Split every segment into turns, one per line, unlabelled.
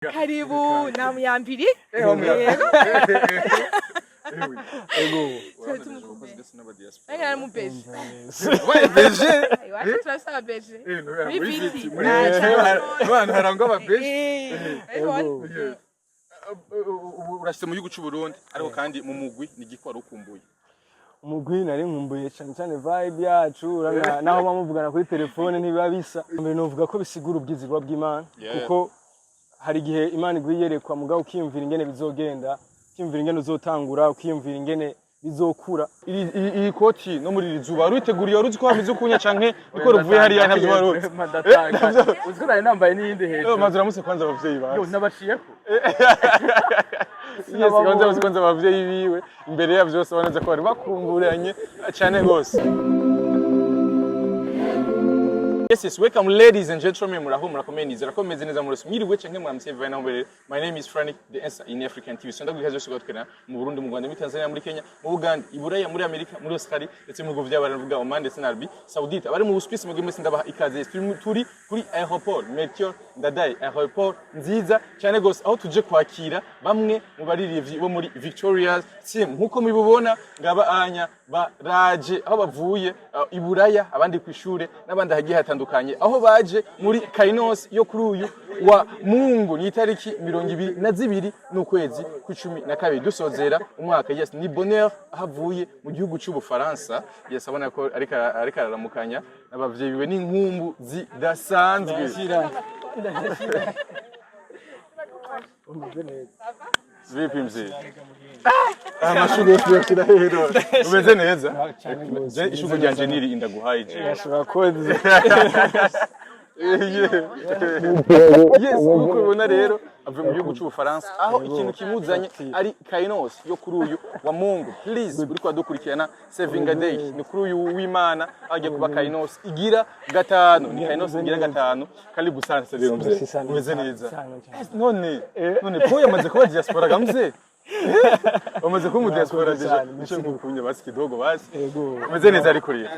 Karibu na muyambiri.
Ego.
Ega mu beje.
Ouais, beje.
Iwacu turasaba beje.
Abantu harangwa aba beje.
Ego.
Urashitse mu gihugu cy'u Burundi ariko kandi mu mugwi ni gikwa rukumbuye.
Umugwi nari nkumbuye cyane vibe yacu naho bamuvugana kuri telefone ntibiba bisa. Mbere novuga ko bisigura ubwizigwa bw'Imana kuko hari igihe Imana igwiyerekwa mugabo ukiyumvira ingene bizogenda, ukiyumvira ingene uzotangura, ukiyumvira ingene bizokura.
Iyi koti no muri rizuba ruteguriye uruzi ko hamize kunya canke biko ruvuye hari ntabyo waruzi.
Uziko nari nambaye n'iyindi hejuru.
Mazura muse kwanza abavyeyi bawe.
Yo nabaciyeko.
Yes, kwanza abavyeyi biwe imbere ya byose banaza ko bari bakumburanye cyane gose. Yes, welcome ladies and gentlemen, murakomeye murakomeze neza muri mwiriwe canke muramseve na mbere. My name is Frank, the answer in African TV. So ndagwihaje cyo twekana mu Burundi, mu Rwanda, mu Tanzania, muri Kenya, mu Uganda, i Buraya, muri Amerika, muri Australia, ndetse mu bihugu by'abaravuga Oman ndetse na Arabie Saoudite. Abari mu Swiss mu gimese ndabaha ikaze. Turi kuri aeroport Melchior Ndadaye, aeroport nziza cyane gose aho tuje kwakira bamwe mu baririmbyi bo muri Victoria's team. Nkuko mubibona ngaba anya baraje aho bavuye i Buraya, abandi ku ishure n'abandi hagiye hatandukanye, aho baje muri Kainos yo kuri uyu wa Mungu ni itariki 22 n'ukwezi ku 12 dusozera umwaka. Yes, ni bonheur havuye mu gihugu cy'u Faransa. Yes, abona ko ariko araramukanya n'abavyeyi biwe n'inkumbu zidasanzwe. Vipi mzee? Amashugo yashira hero. Umeze neza? Ishugo ryanje niri indaguhaye je.
Yashobora koze.
Yes, uko ubona rero avuye mu gihugu cy'u Faransa aho ikintu kimuzanye ari Kainos yo kuri uyu wa Mungu. Please uri kwadukurikirana Saving a Day ni kuri uyu w'Imana agiye kuba Kainos igira gatanu, ni Kainos igira gatanu. Karibu sana rero mzee. Umeze neza? None ko yamaze kuba diaspora gamze. Umaze kuba mu diaspora deja nicyo ngukunye basi kidogo basi. Umeze neza ari kuri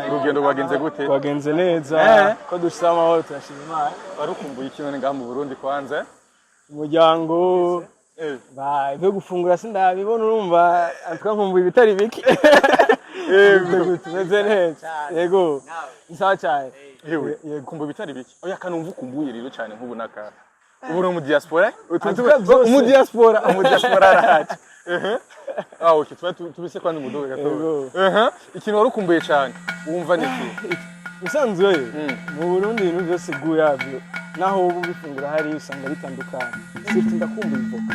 urugendo rwagenze gute?
Wagenze neza ko dusama aho turashima Imana.
Warukumbuye ikinone ngaha mu Burundi kwanza?
Umuryango byo gufungura sindabibona urumva twakumbuye ibitari biki. Tumeze neza. Yego isaha cyane.
Yewe kumbuye ibitari biki. Oya kanumva ukumbuye rero cyane nk'ubunaka. Uburo mu diaspora? Mu diaspora arahaje. Okay, tubise kwandi mudoga gato. Ikintu warukumbuye cyane wumva niki?
Usanzwe mu Burundi ibintu byose guyavyo naho ubu bifungura hari usanga bitandukanye. Sifite ndakumbuye ivoka.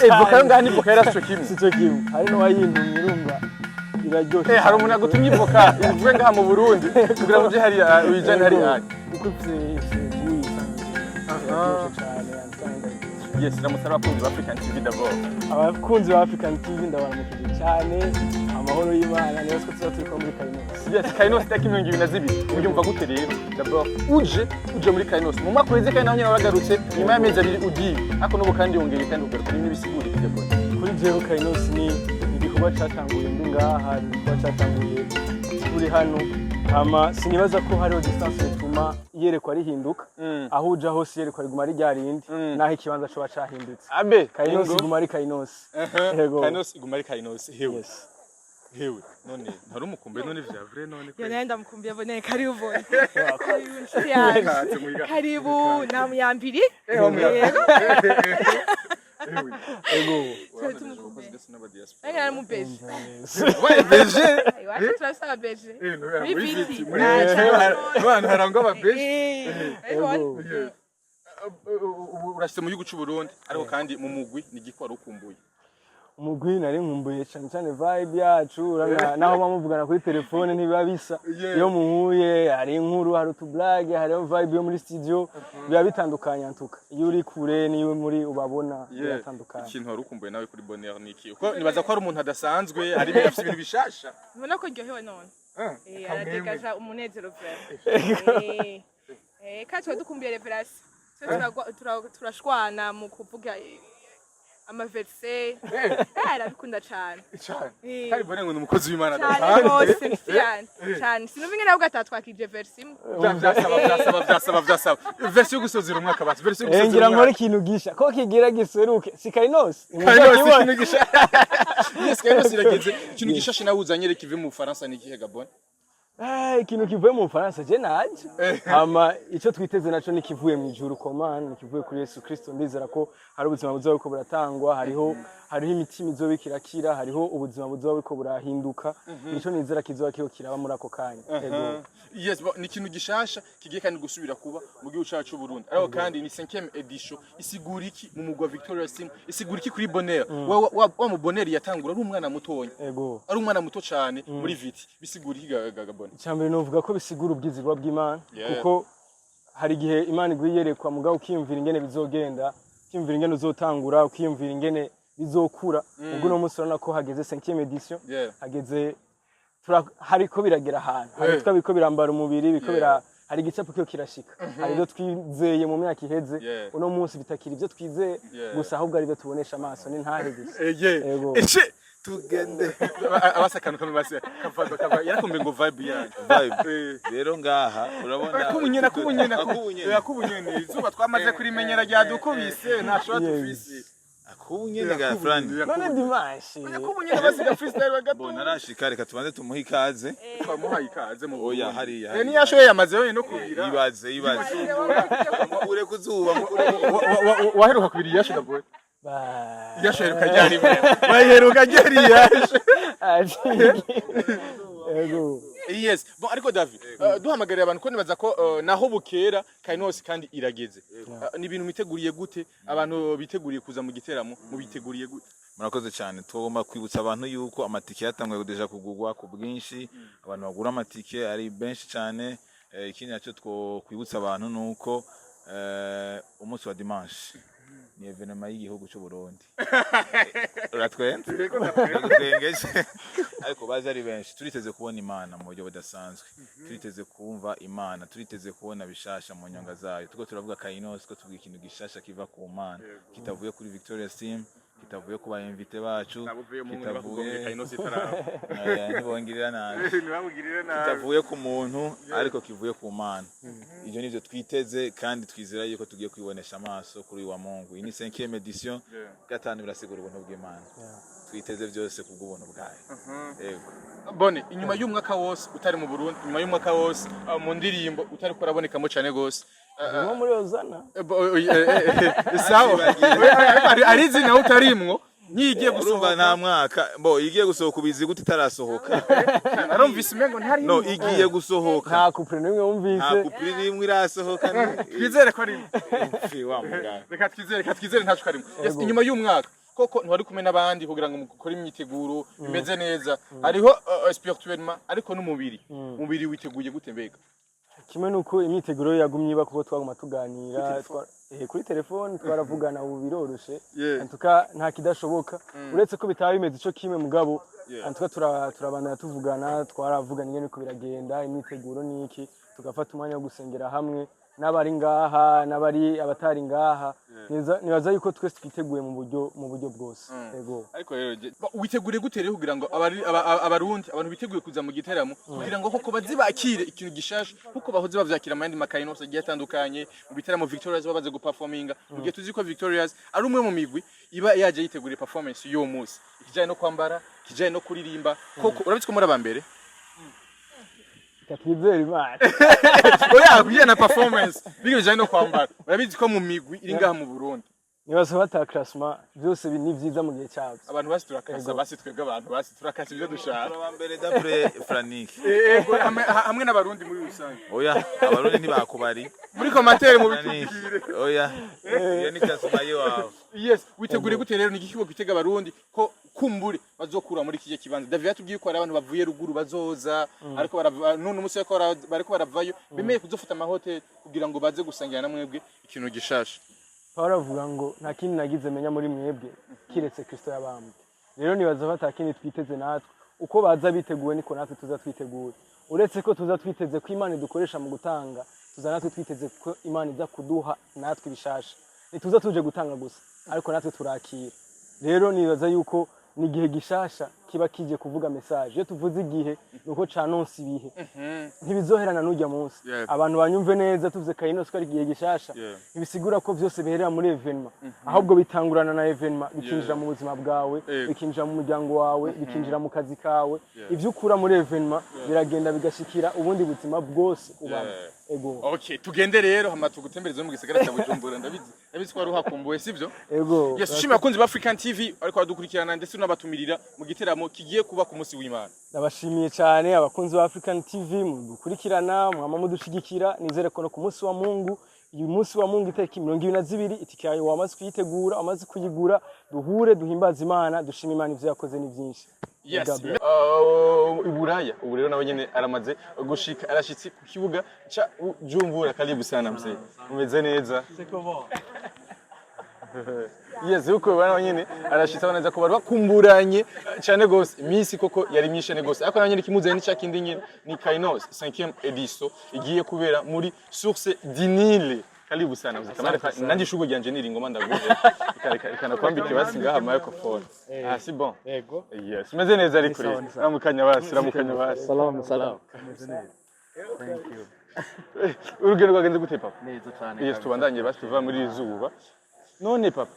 Ivoka ngani ivoka yarasho kimwe.
Sico kimwe. Hari no wayindumye urumva iraryoshye.
Hari umuntu agutumye ivoka ivuye ngaha mu Burundi kugira ngo je hari wijane hari hari.
Kuko
Yes, namusaba abakunzi ba African TV d'abord.
Abakunzi ba African TV ndabaramukije cyane. Amahoro y'Imana niyo twe turi muri Kainos.
Yes, Kainos taki 2022. Ubyumva gute rero? D'abord uje muri Kainos. Mu mwaka weze kandi naho nyine wagarutse nyuma y'amezi abiri ugiye. Ariko nubo kandi yongeye kandi ugaruka n'ibisiguri kujya
kuri jewe Kainos ni igikorwa cyatanguye ndi ngaha, igikorwa cyatanguye kuri hano. Sinibaza ko hariho distance ituma yerekwa rihinduka. Aho uja hose yerekwa riguma ari ryarindi naho ikibanza cyo bacahindutse.
Abe
Kainos iguma ari Kainos.
Yego. Kainos iguma ari Kainos. Hewe. Hewe. None ntari umukumbuye none vya vrai none.
Yo nenda mukumbuye bone karibu. Karibu na muyambiri. Ego. Ega mu beje.
Ouais, beje.
Iwacu turasaba beje.
Abantu harangwa aba beje.
Ego.
Urashitse mu gihugu cy'u Burundi ariko kandi mu mugwi ni gikwa rukumbuye.
Umugwi nari nkumbuye cyane vibe yacu naho bamuvugana kuri telefone ntibiba bisa. Iyo muhuye hari inkuru, hari utublage, hari vibe yo muri studio biba bitandukanye antuka. Iyo uri kure niyo muri ubabona biratandukanye.
Ikintu warukumbuye nawe kuri bonheur niki? Uko nibaza ko ari umuntu adasanzwe, hari ibintu bishasha.
Ubona ko ryohewe none. Aradegaza umunezero vraiment. Kandi dukumbuye revelation. Turashwana mu kuvuga amaverse arabikunda cyane
cyane kandi bone ngo umukozi w'Imana
cyane rwose cyane sinumva ingene ahubwo atatwakije verse imwe
byasaba verse yo gusozera umwaka basi verse yo gusozera
ngira nkora ikintu gisha ko kigira giseruke si Kainos
ikintu gisha yes Kainos irageze ikintu gishashe nawe uzanye reka ive mu Faransa ni gihe Gabon
ikintu kivuye mu Faransa je naje ama ico twiteze naco ni kivuye mu ijuru komana kivuye kuri Yesu Kristo ndizera ko hari ubuzima buzawe ko buratangwa hariho imitima izobikirakira hariho ubuzima buzawe ko burahinduka nico nizera kizoba kiho kiraba muri ako kanya
yes ni ikintu gishasha kigiye kandi gusubira kuba mu gihugu cyacu cy'u Burundi ariko kandi ni 5e edition isigura iki mu mugwa Victoria Sim isigura iki kuri Bonheur wa mu Bonheur yatangura ari umwana mutonya ari umwana muto cyane muri viti bisigura iki Gabon
cyambere novuga ko bisigura ubwizigwa bw'Imana kuko hari gihe Imana igwiyerekwa mugabo ukiyumvira ingene bizogenda ukiyumvira ingene uzotangura ukiyumvira ingene bizokura ubwo no munsi urana ko hageze 5e edition hageze hariko biragera ahantu hari twabiko birambara umubiri biko hari igicapo cyo kirashika hari byo twizeye mu myaka iheze uno munsi bitakira ibyo twizeye gusa ahubwo ari byo tubonesha amaso ni ntahe gusa
yego tugende abasakano kamwe base kava yarakumbe ngo vibe
rero ngaha urabona
akubunyene izuba twamaze kurimenyera rya dukubise nta shot tufise
akubunyene ga frandi
none dimanche
akubunyene basiga freestyle bagato
bona arashika reka tubanze tumuha ikaze
twamuha ikaze mu
oya hariya
ni yashoye yamaze we no kubira
ibaze ure kuzuba
waheruka kubira yashira boy yasheruka ryari
baheruka ryari yashe ego
yes bon ariko David duhamagarira abantu ko nibaza ko naho bukera Kainos kandi irageze ni ibintu miteguriye gute abantu biteguriye kuza mu giteramo mu biteguriye gute
murakoze cyane tugomba kwibutsa abantu yuko amatike yatangiye kudeja kugurwa ku bwinshi abantu bagura amatike ari benshi cyane ikindi cyo twokwibutsa abantu nuko umunsi wa dimanche ni evenement y'igihugu cy'u Burundi uratwenze twengeje ariko baza ari benshi turiteze kubona Imana mu buryo budasanzwe turiteze kumva Imana turiteze kubona bishasha mu nyonga zayo tuko turavuga Kainos ko tuvuga ikintu gishasha kiva ku Mana kitavuye kuri Victoria Sim kitavuye ku bayinvite bacu kitavuye
Kainos itaraba
ntibongirira nabi kitavuye ku muntu ariko kivuye ku Mana ibyo nivyo twiteze kandi twizera yuko tugiye kwibonesha amaso kuri wa Mungu iyi ni 5e edition gatanu birasigura ubuntu bw'Imana twiteze byose kubw'ubuntu bwayo yego
bone inyuma y'umwaka wose utari mu Burundi inyuma y'umwaka wose mu ndirimbo utari korabonekamo cyane gose
no muri Ozana
sawa arizi na utarimwo nyigiye gusohoka
nta mwaka igiye gusohoka ubizi gute itarasohoka
narumvise umengo ntari
no igiye gusohoka
nta couple nimwe wumvise
nta couple nimwe irasohoka
twizere ko ari
wa muganga
reka twizere ntacu karimo inyuma y'umwaka koko ntwari kumwe n'abandi kugira ngo mukore imyiteguro bimeze neza hariho spirituellement ariko n'umubiri witeguye gute mbega
kimwe nuko imyiteguro yagumye iba kuko twaguma tuganira kuri telefone twaravugana ubu biroroshe antuka nta kidashoboka uretse ko bitaba bimeze ico kimwe mugabo antuka turabandana tuvugana twaravuganye ingene ko biragenda imyiteguro niki tugafata umwanya wo gusengera hamwe n'abari ngaha n'abari abatari ngaha nibaza yuko twese twiteguye mu buryo bwose yego
ariko rero witegure gute rero kugira ngo abarundi abantu biteguye kuza mu giteramo kugira ngo koko bazibakire ikintu gishasha kuko bahoze bavyakira amandi makainos agiye atandukanye mu biteramo Victoria's babaze guperforminga ugiye tuzi ko Victoria's ari umwe mu migwi iba yaje yitegura performance yo munsi ikijanye no kwambara ikijanye no kuririmba koko urabitswe muri abambere
Katwizera Imana
oya kugira na performance bigije no kwambara urabizi ko mu migwi iri ngaha mu Burundi
nibaza bata classement byose ni vyiza mu gihe cyabo
abantu basi turakasa basi twebwe abantu basi turakasa ibyo dushaka
abambere d'après Franique
hamwe n'abarundi muri rusange
oya abarundi ntibakubari
muri commentaire mu bitubwire
oya iyo ni classement yawe
yes witegure gute rero ni igikigo gitega abarundi ko kumbure bazokura muri kije kibanza David yatubwiye ko ari abantu bavuye ruguru bazoza ariko none umunsi ko bariko baravayo bemeye kuzofata amahotel kugira ngo baze gusangira na mwebwe ikintu gishasha
baravuga ngo nta kindi nagize menya muri mwebwe kiretse Kristo yabambwe rero nibaza bata kindi twiteze natwe uko baza biteguwe niko natwe tuza twiteguye uretse ko tuza twiteze ko Imana dukoresha mu gutanga tuza natwe twiteze ko Imana iza kuduha natwe bishasha nituza tuje gutanga gusa ariko natwe turakira rero nibaza yuko ni igihe gishasha kiba kije kuvuga message iyo tuvuze igihe nuko canonse ibihe ntibizoherana n'ujya munsi abantu banyumve neza tuvuze Kainos ko ari igihe gishasha ibisigura ko byose biherera muri evenement ahubwo bitangurana na evenement bikinjira mu buzima bwawe bikinjira mu muryango wawe bikinjira mu kazi kawe ivyo ukura muri evenement biragenda bigashikira ubundi buzima bwose ubamo ego
okay tugende rero hama tugutembereze mu gisagara cya Bujumbura ndabizi ko waruhakumbuye sivyo
ego
yes ushimira abakunzi ba African TV ariko badukurikirana ndetse n'abatumirira mu giteramo kigiye kuba ku munsi w'Imana
ndabashimiye cyane abakunzi ba African TV mudukurikirana mwama mudushigikira nizere ko no ku munsi wa Mungu uyu munsi wa Mungu itariki 22 itike yawe wamaze kuyitegura amaze kuyigura duhure duhimbaza Imana dushima Imana ivyo yakoze ni byinshi
yes Iburaya ubu rero nawe nyene aramaze gushika arashitse ku kibuga ca Bujumbura karibu sana mzee umeze neza yes uko bana nyene arashitse neza ko bari bakumburanye cyane gose imisi koko yari myishene gose ariko nanyene kimuzanye ni cyakindi nyene ni Kainos 5e edition igiye kubera muri Source du Nil karibu sana mzee tamare nandi shugo ryanje niri ngoma ndaguje ikana kwambike basi ngaha microphone si bon
ego
yes umeze neza ariko ramukanya basi
salam
thank you
urugendo rwagenze gute papa
neza cyane
yes tubandanye basi tuva muri izuba none papa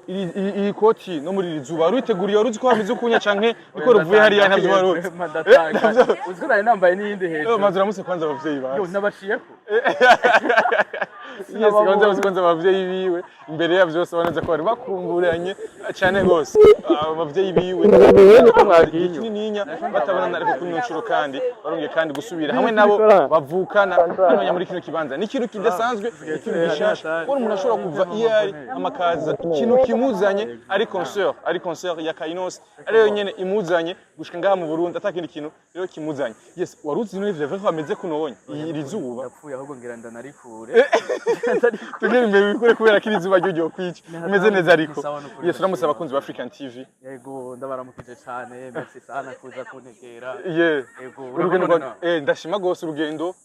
iyi koti no muri iri zuba ruteguriye waruzi ko hamize kunya canke niko ruvuye hariya ntavyo waruzi
uziko nari nambaye n'iyindi hejuru
maze uramutse kwanza abavyeyi bawe
yo nabashiyeko
yes kwanza abavyeyi biwe imbere ya byose baneze ko bari bakumburanye cyane gose abavyeyi biwe ko mwagiye kinininya batabana ariko kuri nshuro kandi barongeye kandi gusubira hamwe nabo bavukana hano muri kino kibanza ni ikintu kidasanzwe ikintu gishasha ko umuntu ashobora kuva iyo ari amakaza ikintu kimuzanye ari concert ya Kainos ariyo nyene imuzanye gushika ngaha mu Burundi atakindi kintu rero kimuzanye yes waruzi no ivyo hameze kunonye iri zuba
yapfuye ahubwo ngira ndanarikure
tugere imbere bikore kubera kiri zuba ryo kwica umeze neza ariko yes uramutse abakunzi ba African TV
yego ndabaramukije cyane merci sana kuza kuntegera
yego urugendo ndashima gose urugendo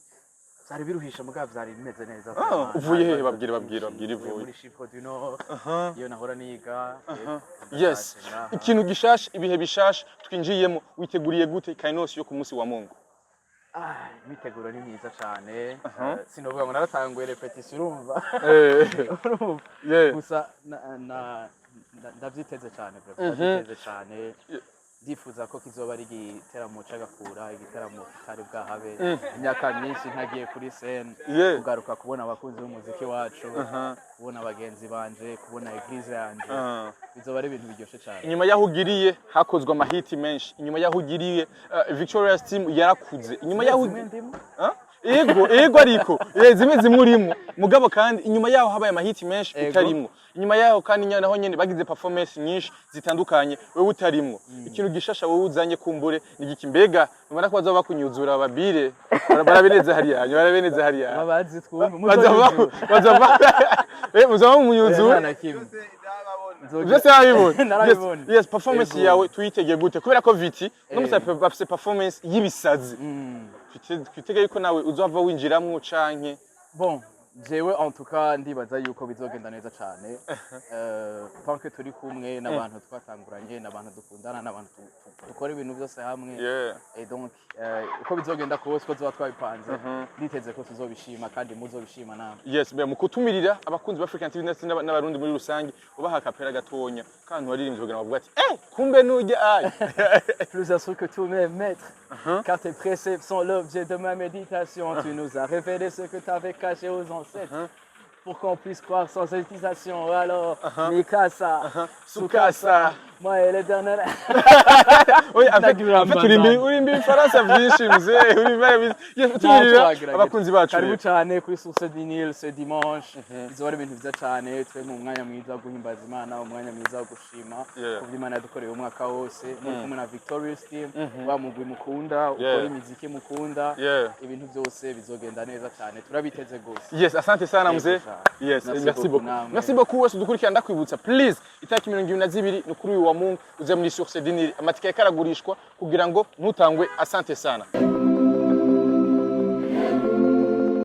byari biruhisha mugabo byari bimeze neza
uvuye hehe babwira ivuye
muri Chipo du Nord iyo nahora niga
yes ikintu gishasha ibihe bishasha twinjiyemo witeguriye gute Kainos yo ku munsi wa Mungu
imiteguro ni myiza cyane sinovuga ngo naratanguye repetition urumva gusa ndavyiteze cyane ndavyiteze cyane ndifuza ko kizoba ari igiteramo c'agakura igiteramo kitari bwahabe imyaka myinshi ntagiye kuri scene kugaruka kubona abakunzi b'umuziki wacu kubona abagenzi banje kubona eglise yanje bizoba ari ibintu biryoshe cyane
inyuma yaho ugiriye hakozwe amahiti menshi inyuma yaho ugiriye Victoria's team yarakuze inyuma yaho ego ariko zimwe zimurimo mugabo kandi inyuma yaho habaye amahiti menshi utarimwo inyuma yaho kandi naho nyene bagize performance nyinshi zitandukanye wewe utarimwo ikintu gishasha wowe uzanye kumbure nigiki mbega ubona ko bazaba bakunyuzura ababire barabeneza hariya
babazi twumva
muzaba munyuzura byose babibona yes performance yawe tuyitegeye gute kubera ko viti no musaba performance yibisazi twitege yuko nawe uzava winjiramwo canke
bon jewe en tout cas ndibaza yuko bizogenda neza cyane tant que turi kumwe n'abantu twatanguranye n'abantu dukundana n'abantu dukora ibintu byose hamwe et donc uko bizogenda kose ko twabipanze nditeze ko tuzobishima kandi muzobishima namwe
yes mu kutumirira abakunzi ba African TV n'abarundi muri rusange ubaha kapera gatonya kandi waririmbye kugira bavuga ati kumbe nujye ay
plus sûr que tous mes maîtres car tes préceptes sont l'objet de ma méditation tu nous as révélé ce que tu avais caché aux ancêtres pour qu'on puisse croire sans hésitation alors Mikasa
Sukasa
moi et l'éternel
oui en fait urimbi Faransa byinshi mzee urimbi abakunzi bacu
karibu cyane kuri Source du Nil ce dimanche bizora ibintu byiza cyane twe mu mwanya mwiza wo guhimbaza Imana umwanya mwiza wo gushima kuko Imana yadukoreye umwaka wose muri kumwe na Victorious team bamugwi mukunda ukora imiziki mukunda ibintu byose bizogenda neza cyane turabiteze gose
yes asante sana mzee yes merci beaucoup wese dukurikira ndakwibutsa please itariki 22 no kuri uyu wa Mungu uze muri Source du Nil amatike karagurishwa kugira ngo ntutangwe asante sana